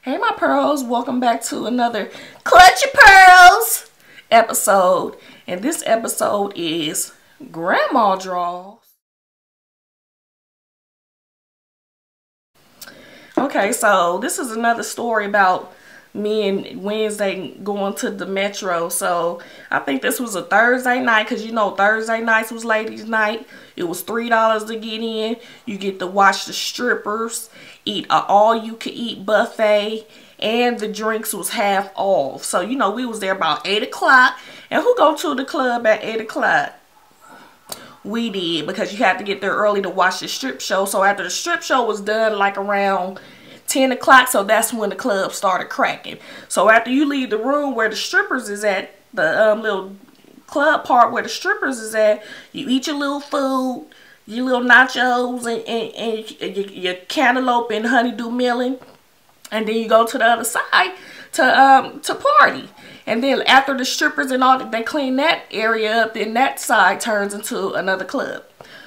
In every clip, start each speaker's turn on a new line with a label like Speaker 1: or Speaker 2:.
Speaker 1: Hey my pearls, welcome back to another Clutch Your Pearls episode. And this episode is Grandma Draws. Okay, so this is another story about me and Wednesday going to the Metro. So I think this was a Thursday night, because you know Thursday nights was ladies night. It was $3 to get in. You get to watch the strippers, eat an all-you-can-eat buffet, and the drinks was half off. So you know we was there about 8 o'clock. And who go to the club at 8 o'clock? We did, because you had to get there early to watch the strip show. So after the strip show was done, like around 10 o'clock, so that's when the club started cracking. So after you leave the room where the strippers is at, the little club part where the strippers is at, you eat your little food, your little nachos and your cantaloupe and honeydew melon, and then you go to the other side to party. And then after the strippers and all that, they clean that area up, then that side turns into another club.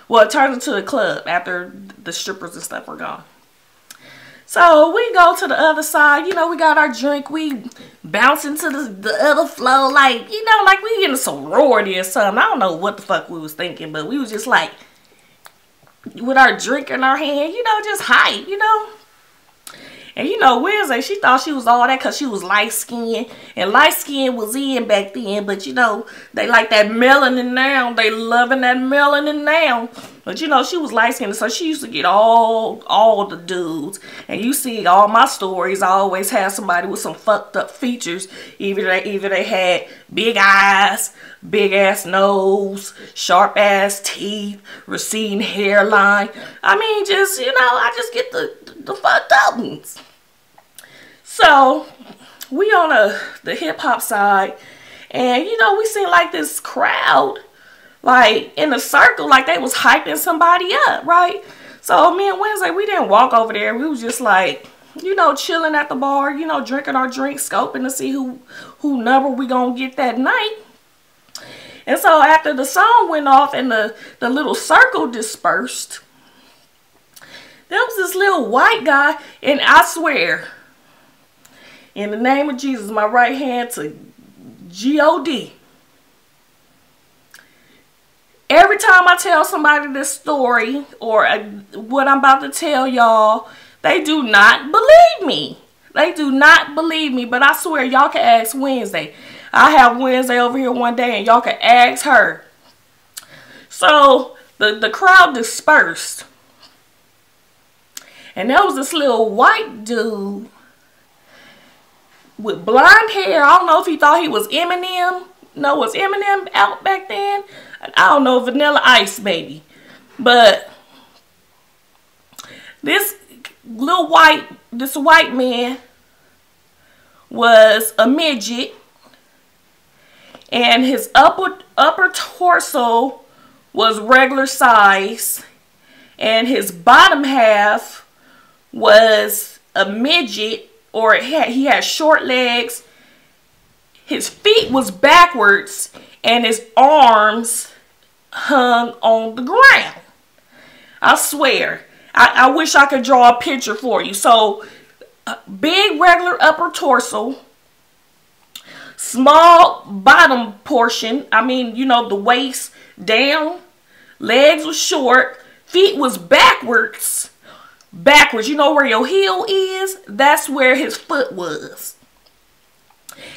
Speaker 1: Well, it turns into a club after the strippers and stuff are gone. So we go to the other side, you know, we got our drink, we bounce into the other flow, like, you know, like we in a sorority or something. I don't know what the fuck we was thinking, but we was just like, with our drink in our hand, you know, just hype, you know. And you know, Wednesday, she thought she was all that because she was light-skinned. And light-skin was in back then. But you know, they like that melanin now. They loving that melanin now. But you know, she was light-skinned. So she used to get all the dudes. And you see all my stories, I always have somebody with some fucked up features. Either they had big eyes, big ass nose, sharp ass teeth, receding hairline. I mean, just, you know, I just get the fucked up ones. So we on the hip hop side, and you know, we seen like this crowd like in a circle, like they was hyping somebody up, right? So me and Wednesday, we didn't walk over there. We was just like, you know, chilling at the bar, you know, drinking our drinks, scoping to see who number we gonna get that night. And so after the song went off and the little circle dispersed, there was this little white guy, and I swear, in the name of Jesus, my right hand to G-O-D. Every time I tell somebody this story or what I'm about to tell y'all, they do not believe me. They do not believe me, but I swear y'all can ask Wednesday. I have Wednesday over here one day, and y'all can ask her. So the crowd dispersed. And there was this little white dude with blonde hair. I don't know if he thought he was Eminem. No, was Eminem out back then? I don't know, Vanilla Ice maybe. But this white man was a midget. And his upper torso was regular size. And his bottom half was a midget, or he had short legs. His feet was backwards, and his arms hung on the ground. I swear. I wish I could draw a picture for you. So, big regular upper torso, small bottom portion. I mean, you know, the waist down, legs was short, feet was backwards. Backwards, you know where your heel is? That's where his foot was.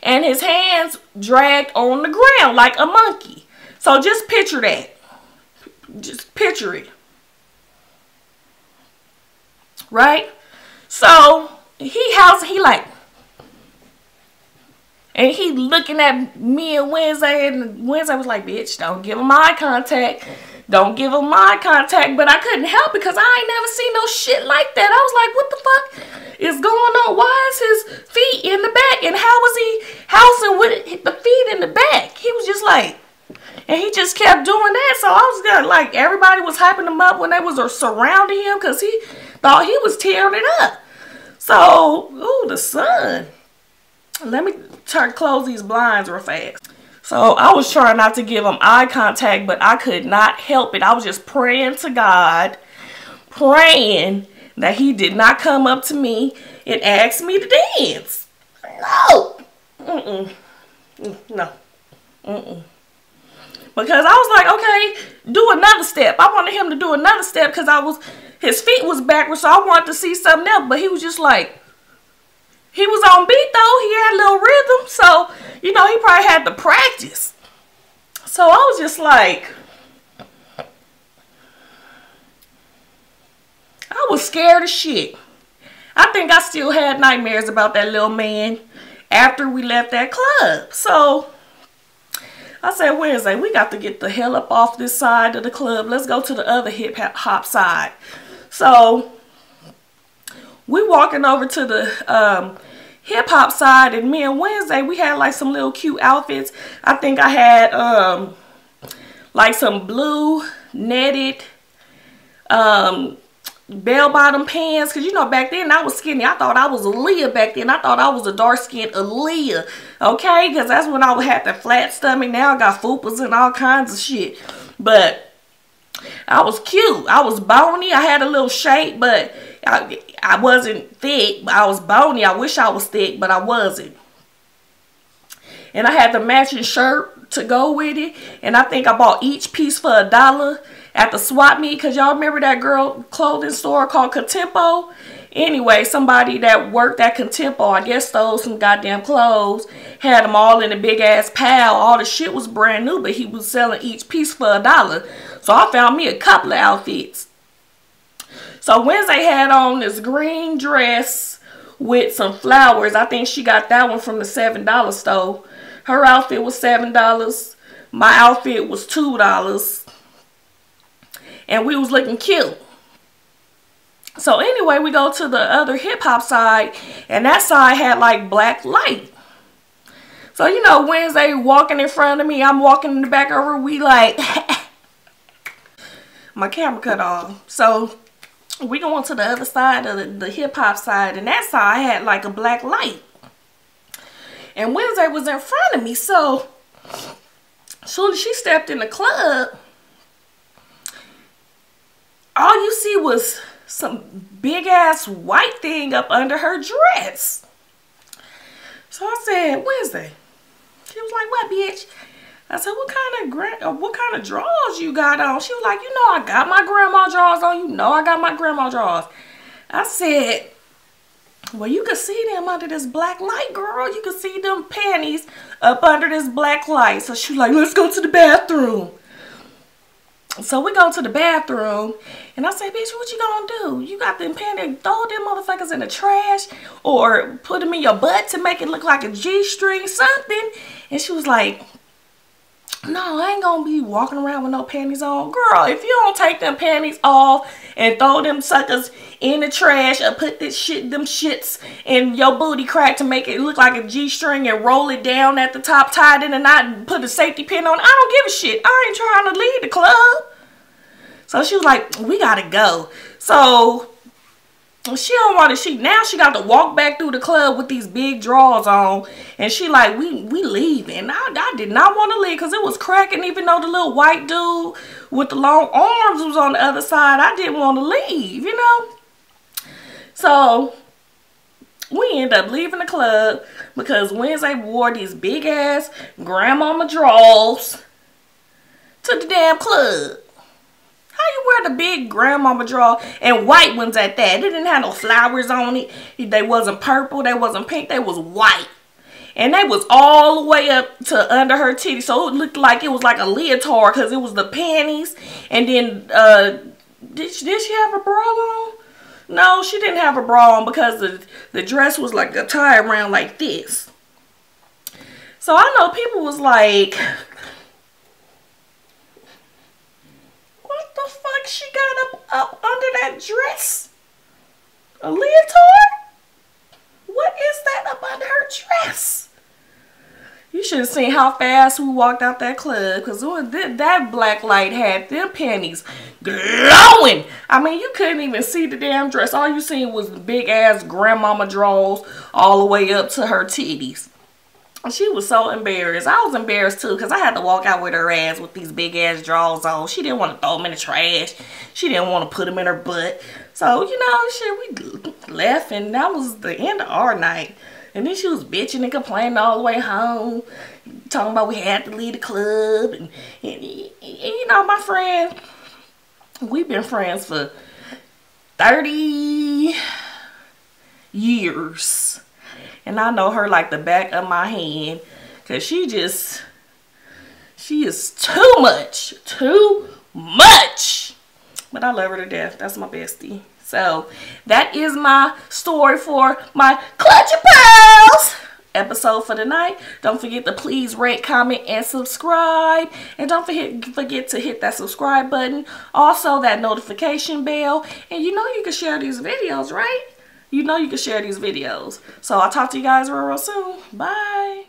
Speaker 1: And his hands dragged on the ground like a monkey. So just picture that. Just picture it. Right? So he like, and he looking at me and Wednesday, and Wednesday was like, bitch, don't give him eye contact. Don't give him eye contact. But I couldn't help it because I ain't never seen no shit like that. I was like, what the fuck is going on? Why is his feet in the back? And how was he housing with the feet in the back? He was just like, and he just kept doing that. So I was gonna, like, everybody was hyping him up when they was surrounding him because he thought he was tearing it up. So, ooh, the sun. Let me close these blinds real fast. So I was trying not to give him eye contact, but I could not help it. I was just praying to God, praying that he did not come up to me and asked me to dance. No. No. Because I was like, okay, do another step. I wanted him to do another step because his feet was backwards, so I wanted to see something else. But he was just like, he was on beat though. He had a little rhythm, so you know he probably had to practice. So I was just like, I was scared as shit. I think I still had nightmares about that little man after we left that club. So I said, Wednesday, we got to get the hell up off this side of the club. Let's go to the other hip hop side. So we walking over to the hip hop side, and me and Wednesday, we had like some little cute outfits. I think I had like some blue netted bell-bottom pants, because you know back then I was skinny. I thought I was Aaliyah back then. I thought I was a dark-skinned Aaliyah, okay, because that's when I had the flat stomach. Now I got fupas and all kinds of shit, but I was cute. I was bony. I had a little shape, but I wasn't thick. I was bony. I wish I was thick, but I wasn't. And I had the matching shirt to go with it, and I think I bought each piece for $1 at the swap meet, because y'all remember that girl clothing store called Contempo? Anyway, somebody that worked at Contempo, I guess, stole some goddamn clothes, had them all in a big ass pile. All the shit was brand new, but he was selling each piece for $1. So I found me a couple of outfits. So Wednesday had on this green dress with some flowers. I think she got that one from the $7 store. Her outfit was $7. My outfit was $2. And we was looking cute. So anyway, we go to the other hip hop side, and that side had like black light. So you know, Wednesday walking in front of me, I'm walking in the back of her, we like my camera cut off. So we going to the other side of the hip hop side, and that side had like a black light. And Wednesday was in front of me, so as soon as she stepped in the club, all you see was some big ass white thing up under her dress. So I said, Wednesday. She was like, what, bitch? I said, what kind of drawers you got on? She was like, you know I got my grandma drawers on. You know I got my grandma drawers. I said, well, you could see them under this black light, girl. You could see them panties up under this black light. So she was like, let's go to the bathroom. So we go to the bathroom, and I say, bitch, what you gonna do? You got them panties, throw them motherfuckers in the trash, or put them in your butt to make it look like a G-string, something. And she was like, no, I ain't gonna be walking around with no panties on. Girl, if you don't take them panties off and throw them suckers in the trash, or put them shits in your booty crack to make it look like a G-string and roll it down at the top, tie it in a knot, and put a safety pin on, I don't give a shit. I ain't trying to leave the club. So she was like, we gotta go. So she don't want to, now she got to walk back through the club with these big drawers on, and she like, we leaving. I did not want to leave because it was cracking, even though the little white dude with the long arms was on the other side. I didn't want to leave, you know. So we end up leaving the club because Wednesday wore these big ass grandmama drawers to the damn club. How you wear the big grandmama drawer, and white ones at that? They didn't have no flowers on it. They wasn't purple. They wasn't pink. They was white. And they was all the way up to under her titty. So it looked like it was like a leotard because it was the panties. And then, did she have a bra on? No, she didn't have a bra on because the dress was like a tie around like this. So I know people was like, what the fuck she got up under that dress? A leotard? What is that up under her dress? You should have seen how fast we walked out that club, because that black light had them panties glowing. I mean, you couldn't even see the damn dress. All you seen was the big ass grandmama drawers all the way up to her titties. She was so embarrassed. I was embarrassed too, because I had to walk out with her ass with these big ass drawers on. She didn't want to throw them in the trash. She didn't want to put them in her butt. So, you know, shit, we left and that was the end of our night. And then she was bitching and complaining all the way home, talking about we had to leave the club. And you know, my friend, we've been friends for 30 years. And I know her like the back of my hand. Because she is too much. Too much. But I love her to death. That's my bestie. So, that is my story for my Clutch Your Pearls episode for the night. Don't forget to please rate, comment, and subscribe. And don't forget to hit that subscribe button. Also, that notification bell. And you know you can share these videos, right? You know you can share these videos. So, I'll talk to you guys real soon. Bye.